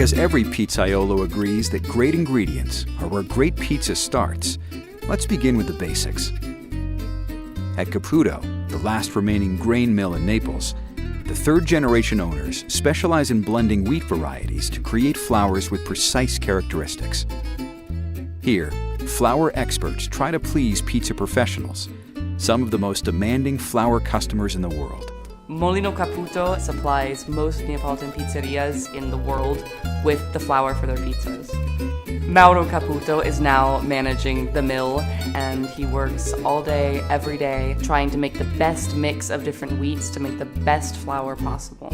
Because every pizzaiolo agrees that great ingredients are where great pizza starts, let's begin with the basics. At Caputo, the last remaining grain mill in Naples, the third-generation owners specialize in blending wheat varieties to create flours with precise characteristics. Here, flour experts try to please pizza professionals, some of the most demanding flour customers in the world. Molino Caputo supplies most Neapolitan pizzerias in the world with the flour for their pizzas. Mauro Caputo is now managing the mill, and he works all day, every day, trying to make the best mix of different wheats to make the best flour possible.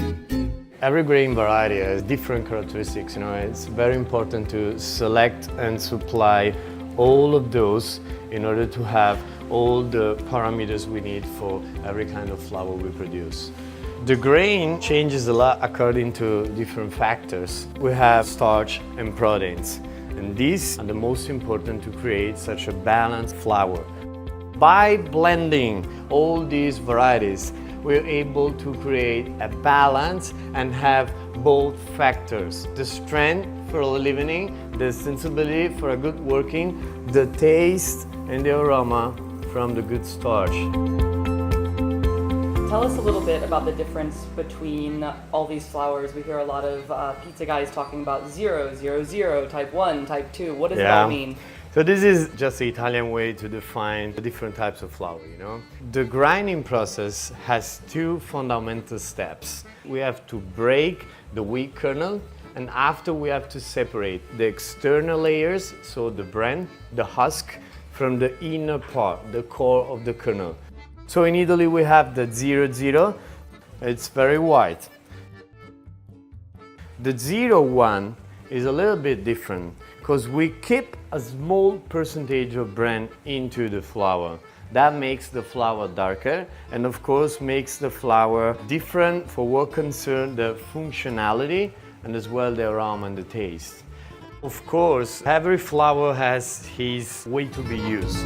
Every grain variety has different characteristics. It's very important to select and supply all of those in order to have all the parameters we need for every kind of flour we produce. The grain changes a lot according to different factors. We have starch and proteins, and these are the most important to create such a balanced flour. By blending all these varieties, we're able to create a balance and have both factors: the strength for leavening, the sensibility for a good working, the taste and the aroma from the good starch. Tell us a little bit about the difference between all these flours. We hear a lot of pizza guys talking about 0, 0, 0, type 1, type 2. What does that mean? So this is just the Italian way to define the different types of flour, The grinding process has two fundamental steps. We have to break the wheat kernel, and after we have to separate the external layers, so the bran, the husk, from the inner part, the core of the kernel. So in Italy we have the 0-0, it's very white. The 0-1 is a little bit different because we keep a small percentage of bran into the flour. That makes the flour darker and of course makes the flour different for what concerns the functionality and as well the aroma and the taste. Of course, every flour has its way to be used.